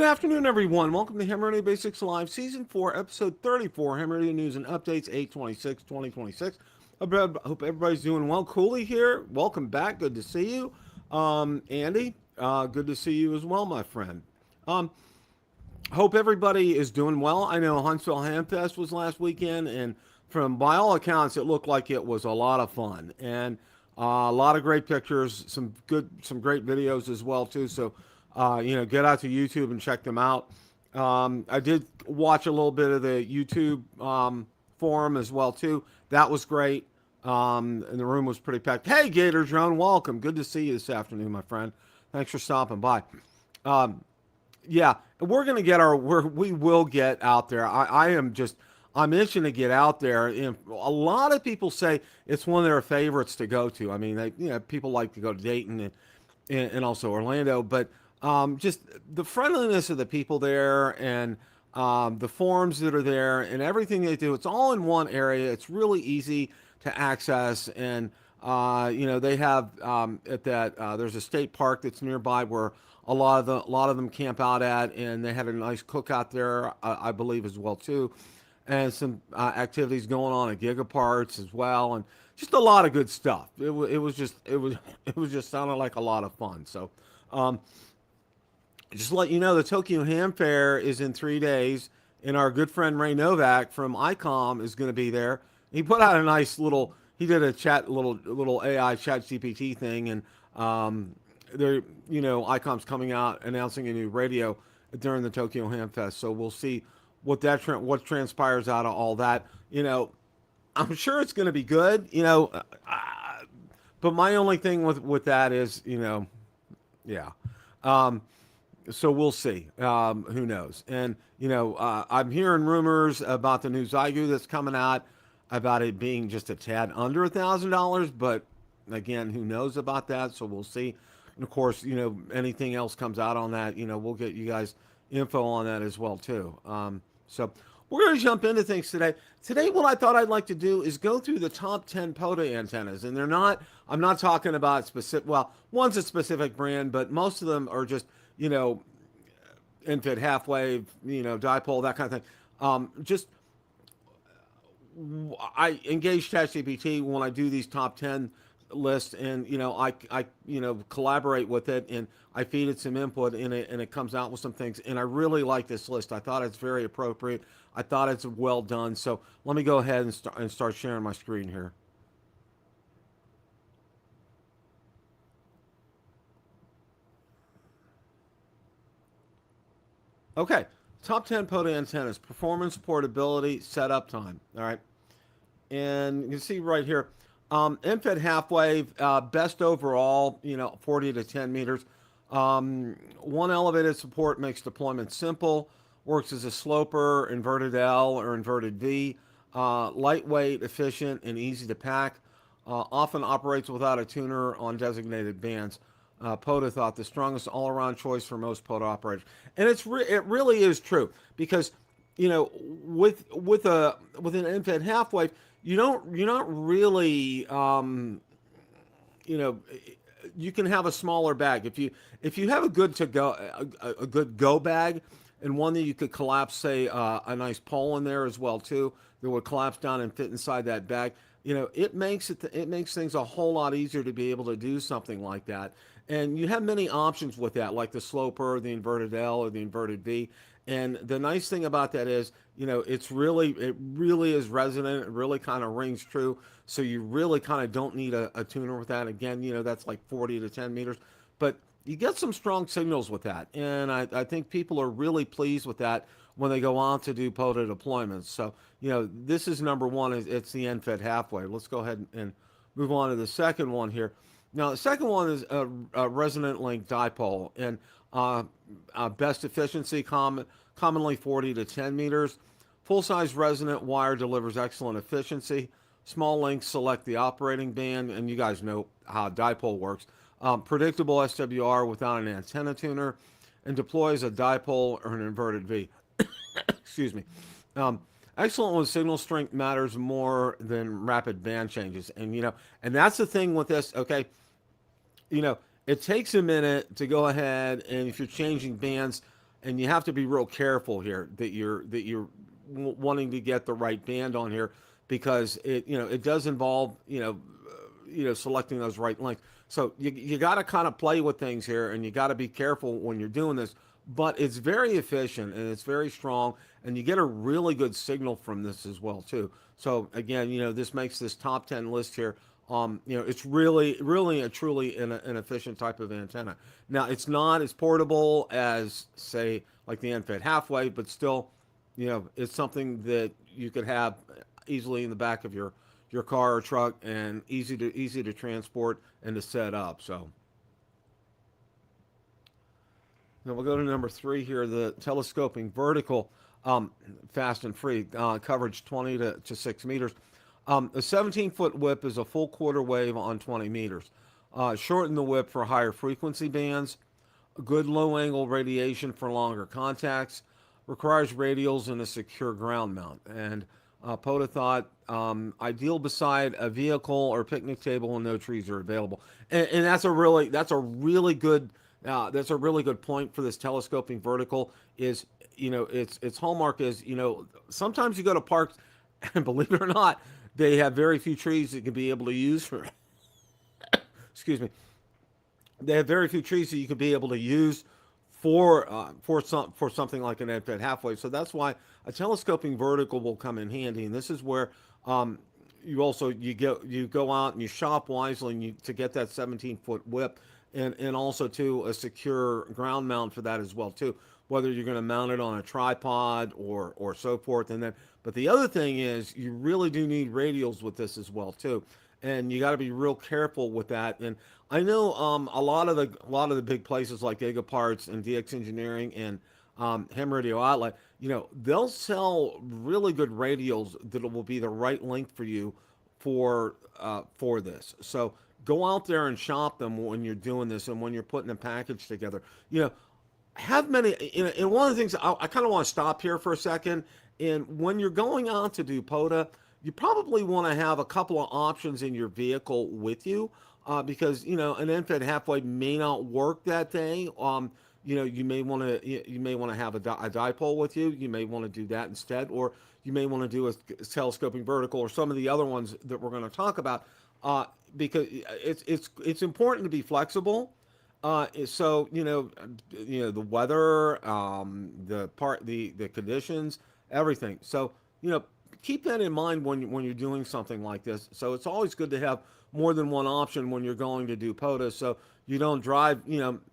afternoon, everyone. Welcome to Ham Radio Basics Live, Season 4, Episode 34, Ham Radio News and Updates, 8/26/2026. Hope everybody's doing well. Cooley here. Welcome back. Good to see you. Andy, good to see you as well, my friend. Hope everybody is doing well. I know Huntsville Ham Fest was last weekend, and by all accounts, it looked like it was a lot of fun. And a lot of great pictures, some great videos as well, too. So, get out to YouTube and check them out. I did watch a little bit of the YouTube forum as well, too. That was great. And the room was pretty packed. Hey, Gator Drone, welcome. Good to see you this afternoon, my friend. Thanks for stopping by. Yeah, we're going to we will get out there. I'm itching to get out there. And a lot of people say it's one of their favorites to go to. I mean, people like to go to Dayton and also Orlando, but just the friendliness of the people there and the forums that are there and everything they do, it's all in one area. It's really easy to access. And, they have there's a state park that's nearby where a lot of them camp out at, and they had a nice cookout there, I believe, as well, too. And some activities going on at Gigaparts as well, and just a lot of good stuff. It was just sounded like a lot of fun. So, just to let you know, the Tokyo Ham Fair is in 3 days, and our good friend Ray Novak from ICOM is going to be there. He put out a nice he did a little AI chat GPT thing, and ICOM's coming out announcing a new radio during the Tokyo Ham Fest. So we'll see what transpires out of all that. I'm sure it's going to be good. But my only thing with that is, yeah. So we'll see. Who knows? And I'm hearing rumors about the new Zygu that's coming out, about it being just a tad under $1,000. But again, who knows about that? So we'll see. And of course, anything else comes out on that, we'll get you guys info on that as well too. So we're going to jump into things today. Today, what I thought I'd like to do is go through the top 10 POTA antennas. And I'm not talking about specific, well, one's a specific brand, but most of them are just, infit, half wave, dipole, that kind of thing. I engage ChatGPT when I do these top 10 lists, and I collaborate with it, and I feed it some input in it, and it comes out with some things. And I really like this list. I thought it's very appropriate. I thought it's well done. So let me go ahead and start sharing my screen here. Okay, top 10 POTA antennas, performance, portability, setup time. All right, and you can see right here, infit half wave, best overall, 40 to 10 meters. One elevated support makes deployment simple, works as a sloper, inverted L or inverted V, lightweight, efficient, and easy to pack. Often operates without a tuner on designated bands. POTA thought the strongest all-around choice for most POTA operators, and it really is true, because with an infit half wave, you're not really you can have a smaller bag if you have a good go bag, and one that you could collapse, say, a nice pole in there as well too, that would collapse down and fit inside that bag. It makes things a whole lot easier to be able to do something like that. And you have many options with that, like the sloper, the inverted L, or the inverted V. And the nice thing about that is, it really is resonant. It really kind of rings true. So you really kind of don't need a tuner with that. Again, that's like 40 to 10 meters. But you get some strong signals with that. And I think people are really pleased with that when they go on to do POTA deployments. So, this is number one. It's the infit halfway. Let's go ahead and move on to the second one here. Now, the second one is a resonant link dipole, and best efficiency, commonly 40 to 10 meters. Full-size resonant wire delivers excellent efficiency. Small links select the operating band, and you guys know how dipole works. Predictable SWR without an antenna tuner, and deploys a dipole or an inverted V. Excuse me. Excellent when signal strength matters more than rapid band changes. And, and that's the thing with this, okay? It takes a minute to go ahead, and if you're changing bands, and you have to be real careful here that you're wanting to get the right band on here, because it does involve selecting those right lengths. So you got to kind of play with things here, and you got to be careful when you're doing this. But it's very efficient and it's very strong, and you get a really good signal from this as well too. So again, this makes this top 10 list here. It's really a truly an efficient type of antenna. Now, it's not as portable as, say, like the NFET halfway, but still, it's something that you could have easily in the back of your car or truck, and easy to transport and to set up. So now we'll go to number 3 here, the telescoping vertical, fast and free, coverage 20 to 6 meters. A 17-foot whip is a full quarter wave on 20 meters. Shorten the whip for higher frequency bands. Good low-angle radiation for longer contacts. Requires radials and a secure ground mount. And POTA thought, ideal beside a vehicle or picnic table when no trees are available. And that's a really good point for this telescoping vertical. Is its hallmark is, sometimes you go to parks, and believe it or not, they have very few trees that can be able to use for excuse me. They have very few trees that you can be able to use for something like an NFET halfway. So that's why a telescoping vertical will come in handy. And this is where you go out and you shop wisely, and to get that 17-foot whip, and also to a secure ground mount for that as well too. Whether you're going to mount it on a tripod or so forth, but the other thing is, you really do need radials with this as well too, and you got to be real careful with that. And I know a lot of the big places like Gigaparts and DX Engineering and Ham Radio Outlet, they'll sell really good radials that will be the right length for you for this. So go out there and shop them when you're doing this, and when you're putting a package together. Have many, and one of the things I kind of want to stop here for a second. And when you're going out to do POTA, you probably want to have a couple of options in your vehicle with you, because an NFET halfway may not work that day. You may want to have a dipole with you. You may want to do that instead, or you may want to do a telescoping vertical, or some of the other ones that we're going to talk about, because it's important to be flexible. So the weather, the conditions, everything. So keep that in mind when you're doing something like this. So it's always good to have more than one option when you're going to do POTA. So you don't drive.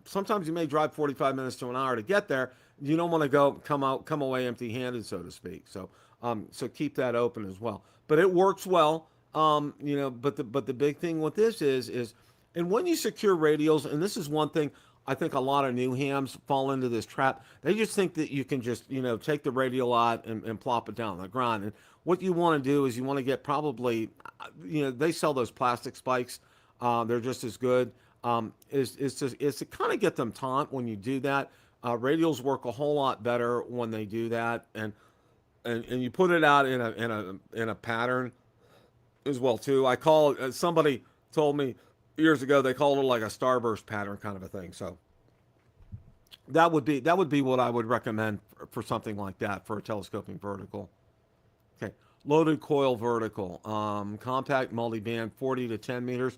Sometimes you may drive 45 minutes to an hour to get there. You don't want to come away empty-handed, so to speak. So so keep that open as well. But it works well. But the big thing with this is. And when you secure radials, and this is one thing I think a lot of new hams fall into this trap. They just think that you can just, take the radial out and plop it down on the ground. And what you want to do is you want to get probably, they sell those plastic spikes. They're just as good. Is to kind of get them taut when you do that. Radials work a whole lot better when they do that, and you put it out in a pattern as well too. I call it. Somebody told me years ago they called it like a starburst pattern kind of a thing. So that would be what I would recommend for something like that, for a telescoping vertical. Okay, loaded coil vertical, compact multi-band, 40 to 10 meters,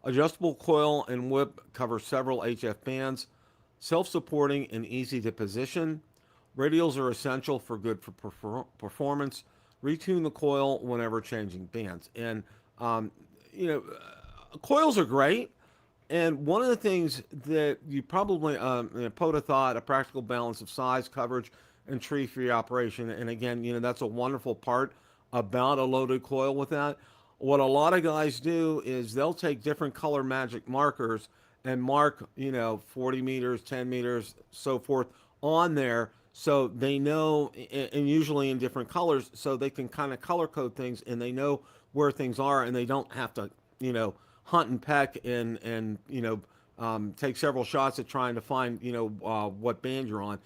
adjustable coil and whip, cover several HF bands, self-supporting and easy to position. Radials are essential for good performance. Retune the coil whenever changing bands. And coils are great, and one of the things that you probably POTA thought, a practical balance of size, coverage, and tree-free operation. And again, that's a wonderful part about a loaded coil with that. What a lot of guys do is they'll take different color magic markers and mark 40 meters, 10 meters, so forth on there, so they know, and usually in different colors, so they can kind of color code things, and they know where things are, and they don't have to hunt and peck and take several shots at trying to find what band you're on.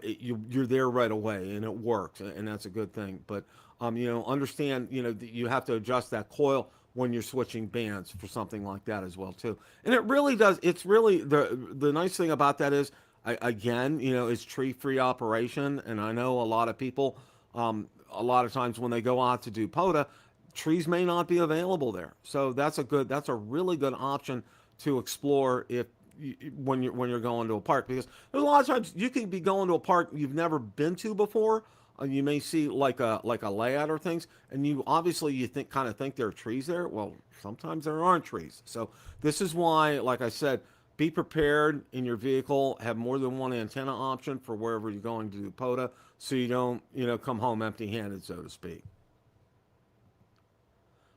You're there right away, and it works, and that's a good thing. But understand that you have to adjust that coil when you're switching bands for something like that as well too. And it really does. It's really the nice thing about that is Again, it's tree-free operation, and I know a lot of people, a lot of times when they go out to do POTA, trees may not be available there. So that's a really good option to explore when you're going to a park, because there's a lot of times you can be going to a park you've never been to before. You may see like a layout or things, and you think there are trees there. Well, sometimes there aren't trees. So this is why, like I said, be prepared in your vehicle. Have more than one antenna option for wherever you're going to do POTA, so you don't come home empty-handed, so to speak.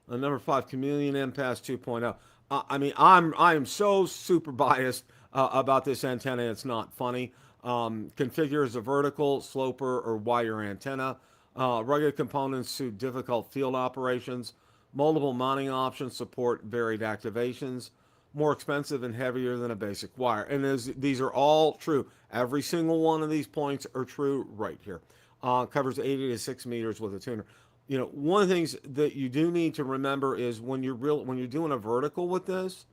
Number 5, Chameleon MPAS 2.0. I am so super biased about this antenna. It's not funny. Configure as a vertical, sloper, or wire antenna. Rugged components suit difficult field operations. Multiple mounting options support varied activations. More expensive and heavier than a basic wire. And these are all true. Every single one of these points are true right here. Covers 80 to 6 meters with a tuner. One of the things that you do need to remember is when you're doing a vertical with this,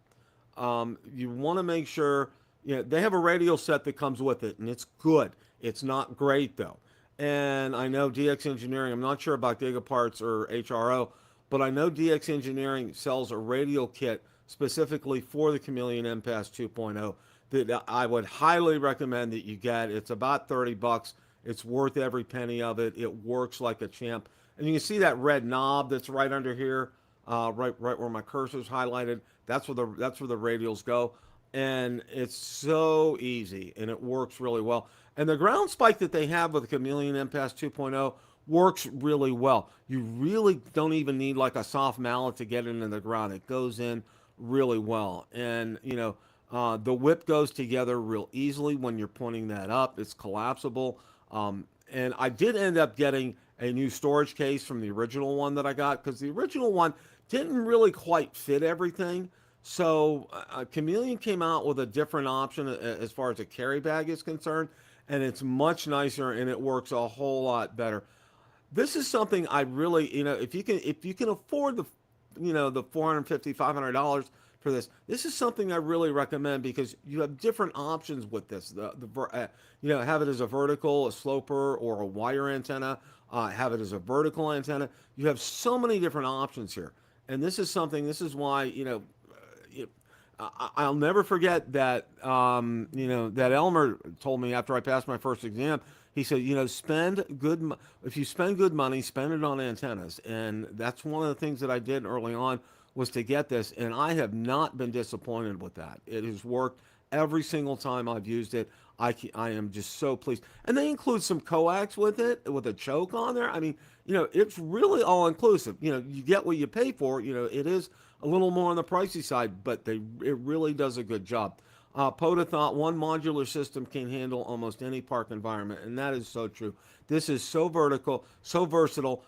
you want to make sure, they have a radial set that comes with it, and it's good. It's not great though. And I know DX Engineering, I'm not sure about Gigaparts or HRO, but I know DX Engineering sells a radial kit specifically for the Chameleon MPAS 2.0 that I would highly recommend that you get. It's about $30. It's worth every penny of it. It works like a champ. And you can see that red knob that's right under here, right where my cursor is highlighted. That's where the radials go, and it's so easy, and it works really well. And the ground spike that they have with the Chameleon MPAS 2.0 works really well. You really don't even need like a soft mallet to get it into the ground. It goes in really well, and the whip goes together real easily when you're pointing that up. It's collapsible, and I did end up getting a new storage case from the original one that I got, because the original one didn't really quite fit everything. So Chameleon came out with a different option as far as a carry bag is concerned, and it's much nicer and it works a whole lot better. This is something I really, if you can afford the $450, $500 for this, this is something I really recommend, because you have different options with this. Have it as a vertical, a sloper, or a wire antenna. Have it as a vertical antenna. You have so many different options here, and this is why I'll never forget that that Elmer told me after I passed my first exam. He said, if you spend good money, spend it on antennas. And that's one of the things that I did early on, was to get this, and I have not been disappointed with that. It has worked every single time I've used it. I am just so pleased. And they include some coax with it, with a choke on there. It's really all inclusive. You get what you pay for. It is a little more on the pricey side, but it really does a good job. POTA thought one modular system can handle almost any park environment, and that is so true. This is so vertical, so versatile.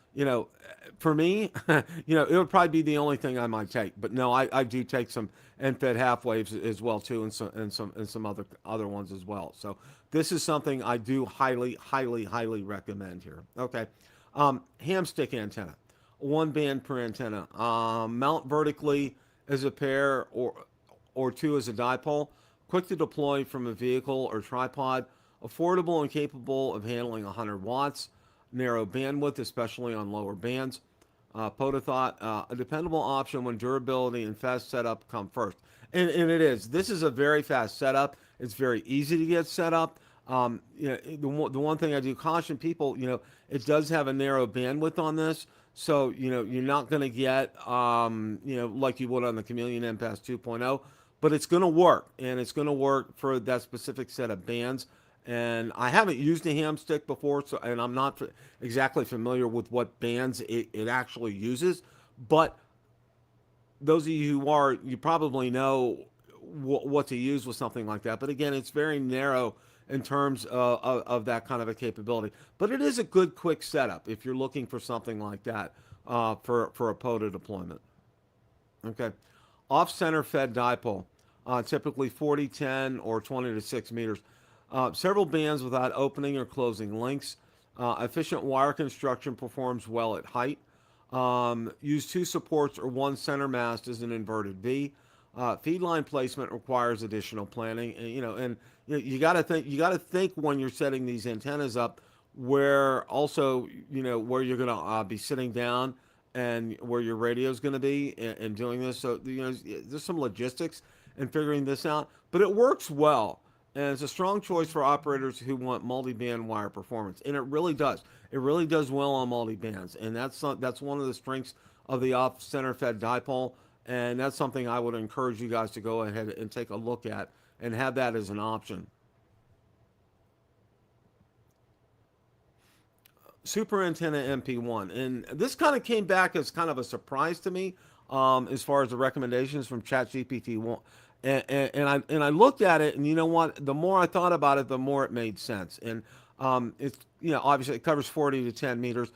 For me, it would probably be the only thing I might take. But no, I do take some end-fed half waves as well too, and some other ones as well. So this is something I do highly, highly, highly recommend here. Okay, ham stick antenna, 1 band per antenna. Mount vertically as a pair or 2 as a dipole. Quick to deploy from a vehicle or tripod, affordable and capable of handling 100 watts, narrow bandwidth, especially on lower bands. POTA thought a dependable option when durability and fast setup come first. And it is. This is a very fast setup. It's very easy to get set up. The one thing I do caution people, it does have a narrow bandwidth on this. So, you're not going to get, like you would on the Chameleon MPAS 2.0. But it's going to work, and it's going to work for that specific set of bands. And I haven't used a ham stick before, and I'm not exactly familiar with what bands it actually uses. But those of you who are, you probably know what to use with something like that. But again, it's very narrow in terms of that kind of a capability. But it is a good quick setup if you're looking for something like that for a POTA deployment. Okay. Off-center fed dipole, typically 40, 10, or 20 to 6 meters. Several bands without opening or closing links. Efficient wire construction performs well at height. Use 2 supports or 1 center mast as an inverted V. Feed line placement requires additional planning. And you got to think. You got to think when you're setting these antennas up, where also where you're going to be sitting down and where your radio is going to be and doing this. So there's some logistics in figuring this out, but it works well. And it's a strong choice for operators who want multi-band wire performance, and it really does. It really does well on multi-bands, and that's one of the strengths of the off-center fed dipole, and that's something I would encourage you guys to go ahead and take a look at and have that as an option. Super Antenna MP1, and this kind of came back as kind of a surprise to me, as far as the recommendations from ChatGPT one, and I looked at it, and you know what? The more I thought about it, the more it made sense. And it's obviously it covers 40 to 10 meters,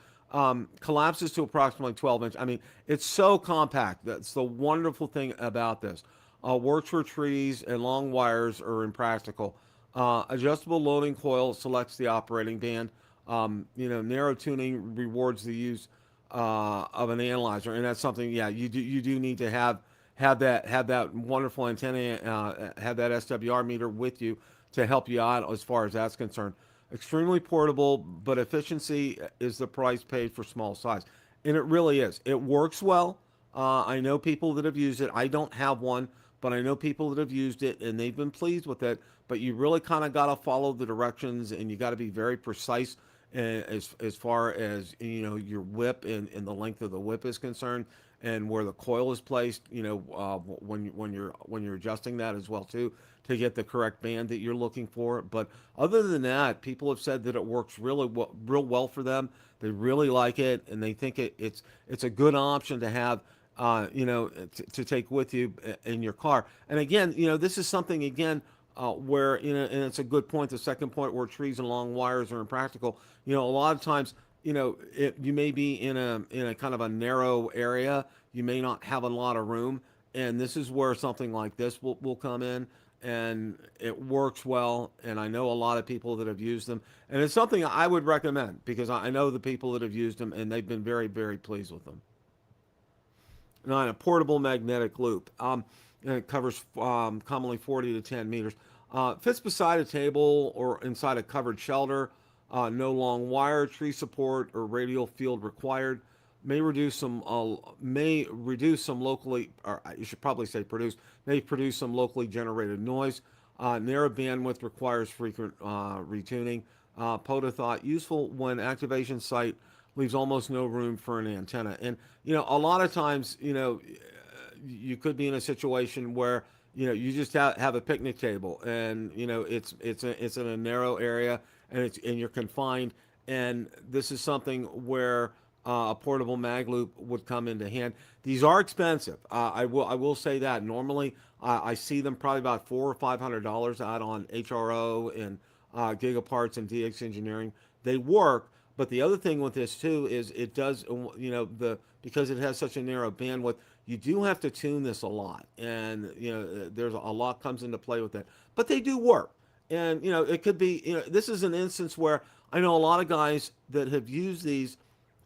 collapses to approximately 12 inch. I mean, it's so compact. That's the wonderful thing about this. Works for trees and long wires are impractical. Adjustable loading coil selects the operating band. Narrow tuning rewards the use of an analyzer, and that's something. Yeah, you do need to have that wonderful antenna, have that SWR meter with you to help you out as far as that's concerned. Extremely portable, but efficiency is the price paid for small size, and it really is. It works well. I know people that have used it. I don't have one, but I know people that have used it and they've been pleased with it. But you really kind of got to follow the directions, and you got to be very precise as far as your whip and the length of the whip is concerned, and where the coil is placed. When you're adjusting that as well too, to get the correct band that you're looking for. But other than that, people have said that it works real well for them. They really like it, and they think it's a good option to have. To take with you in your car. And again, this is something where and it's a good point. The second point, where trees and long wires are impractical. A lot of times, you may be in a kind of a narrow area. You may not have a lot of room, and this is where something like this will come in, and it works well. And I know a lot of people that have used them, and it's something I would recommend because I know the people that have used them, and they've been very, very pleased with them. 9, a portable magnetic loop. And it covers commonly 40 to 10 meters. Fits beside a table or inside a covered shelter. No long wire, tree support, or radial field required. May reduce some locally, or you should probably say produce. May produce some locally generated noise. Narrow bandwidth requires frequent retuning. POTA thought useful when activation site leaves almost no room for an antenna. And a lot of times, you could be in a situation where you just have a picnic table, and it's in a narrow area, and you're confined. And this is something where a portable mag loop would come into hand. These are expensive. I will say that. Normally, I see them probably about $400 or $500 out on HRO and Gigaparts and DX Engineering. They work. But the other thing with this too is it does, because it has such a narrow bandwidth, you do have to tune this a lot, and there's a lot comes into play with that. But they do work, and it could be, this is an instance where I know a lot of guys that have used these,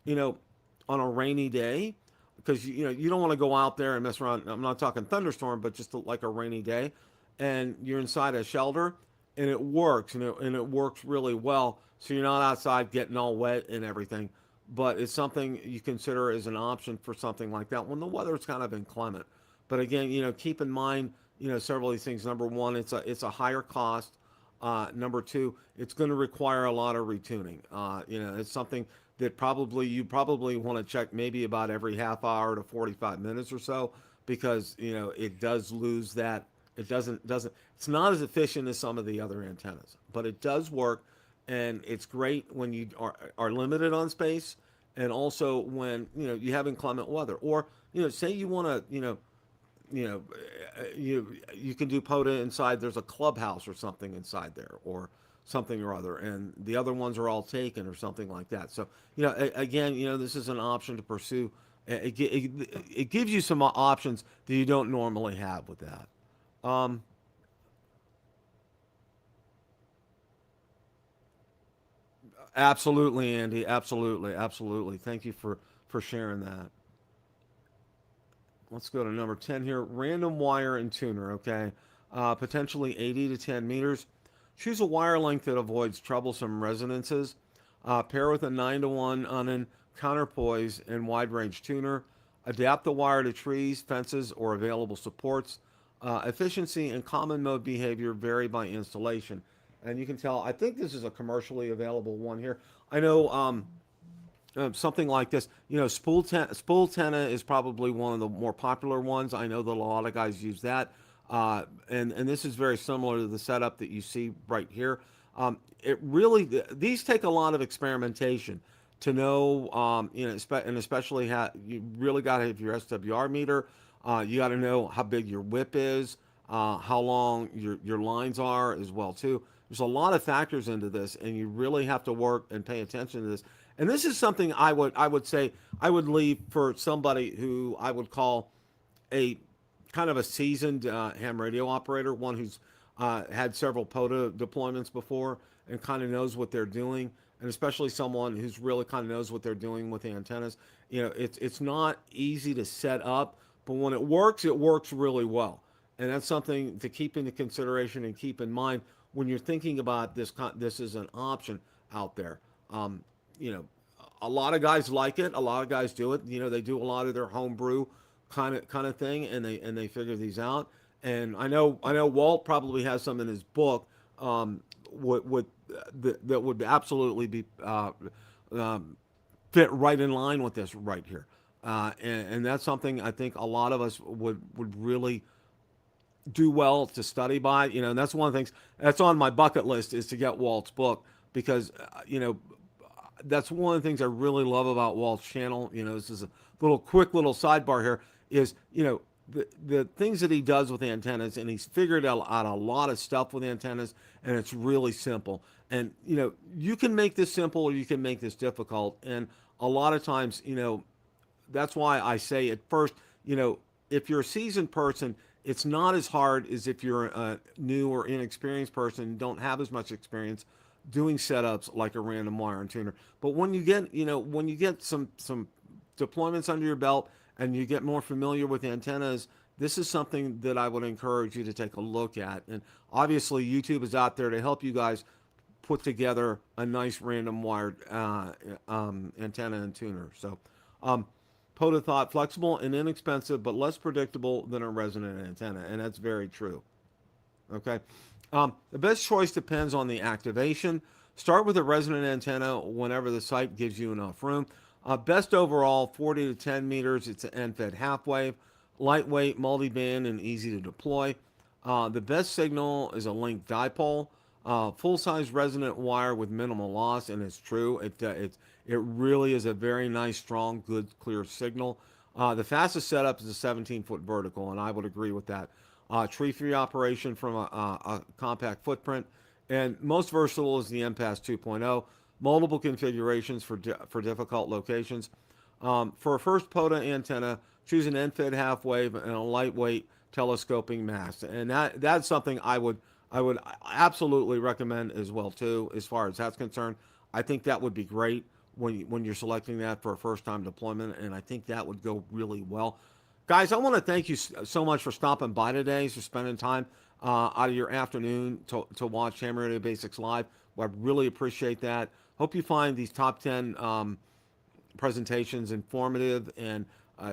on a rainy day, because you don't want to go out there and mess around. I'm not talking thunderstorm, but just like a rainy day, and you're inside a shelter, and it works, and it works really well. So you're not outside getting all wet and everything, but it's something you consider as an option for something like that when the weather's kind of inclement. But again, keep in mind, several of these things. Number one, it's a higher cost. Number two, it's going to require a lot of retuning. It's something that you probably want to check maybe about every half hour to 45 minutes or so, because it does lose that. It doesn't. It's not as efficient as some of the other antennas, but it does work. And it's great when you are limited on space, and also when you have inclement weather, or say you want to you can do POTA inside. There's a clubhouse or something inside there, or something or other, and the other ones are all taken or something like that. So again, this is an option to pursue. It gives you some options that you don't normally have with that. Absolutely, Andy. Absolutely. Thank you for sharing that. Let's go to number 10 here. Random wire and tuner. Okay, potentially 80 to 10 meters. Choose a wire length that avoids troublesome resonances. Pair with a 9-to-1 on counterpoise and wide range tuner. Adapt the wire to trees, fences, or available supports. Efficiency and common mode behavior vary by installation. And you can tell, I think this is a commercially available one here. I know something like this, spool tenna is probably one of the more popular ones. I know that a lot of guys use that. And this is very similar to the setup that you see right here. It really, these take a lot of experimentation to know, and especially you really got to have your SWR meter. You got to know how big your whip is, how long your lines are as well too. There's a lot of factors into this, and you really have to work and pay attention to this. And this is something I would say I would leave for somebody who I would call a kind of a seasoned ham radio operator, one who's had several POTA deployments before and kind of knows what they're doing, and especially someone who's really kind of knows what they're doing with the antennas. It's not easy to set up, but when it works really well. And that's something to keep into consideration and keep in mind when you're thinking about this. This is an option out there. A lot of guys like it. A lot of guys do it. They do a lot of their homebrew kind of thing, and they figure these out. And I know Walt probably has some in his book that would absolutely be fit right in line with this right here. And that's something I think a lot of us would really do well to study by. And that's one of the things that's on my bucket list is to get Walt's book, because that's one of the things I really love about Walt's channel. This is a quick little sidebar here, is the things that he does with antennas, and he's figured out a lot of stuff with antennas, and it's really simple. And you can make this simple or you can make this difficult, and a lot of times that's why I say at first, if you're a seasoned person, it's not as hard as if you're a new or inexperienced person and don't have as much experience doing setups like a random wire and tuner. But when you get some deployments under your belt and you get more familiar with antennas, this is something that I would encourage you to take a look at. And obviously YouTube is out there to help you guys put together a nice random wired antenna and tuner. So POTA thought flexible and inexpensive, but less predictable than a resonant antenna, and that's very true. Okay, the best choice depends on the activation. Start with a resonant antenna whenever the site gives you enough room. Best overall, 40 to 10 meters. It's an end-fed half wave, lightweight, multi-band, and easy to deploy. The best signal is a linked dipole. Full-size resonant wire with minimal loss, and it's true. It really is a very nice, strong, good, clear signal. The fastest setup is a 17-foot vertical, and I would agree with that. Tree-free operation from a compact footprint, and most versatile is the MPAS 2.0. Multiple configurations for difficult locations. For a first POTA antenna, choose an end-fed half wave and a lightweight telescoping mast, and that's something I would absolutely recommend as well too, as far as that's concerned. I think that would be great when you're selecting that for a first-time deployment, and I think that would go really well. Guys, I want to thank you so much for stopping by today, for spending time out of your afternoon to watch Ham Radio Basics Live. Well, I really appreciate that. Hope you find these top 10 presentations informative and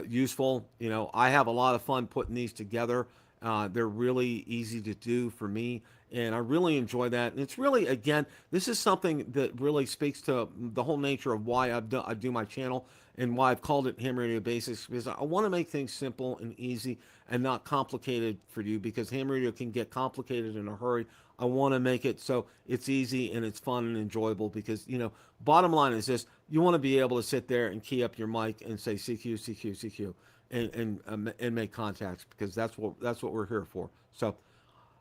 useful. I have a lot of fun putting these together. They're really easy to do for me, and I really enjoy that. And it's really, again, this is something that really speaks to the whole nature of why I do my channel and why I've called it Ham Radio Basics, because I want to make things simple and easy and not complicated for you, because ham radio can get complicated in a hurry. I want to make it so it's easy and it's fun and enjoyable, because, bottom line is this: you want to be able to sit there and key up your mic and say CQ, CQ, CQ, and make contacts, because that's what we're here for. So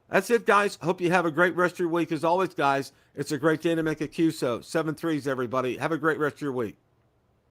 that's it, guys. Hope you have a great rest of your week. As always, guys, it's a great day to make a QSO. 7 3s, everybody. Have a great rest of your week.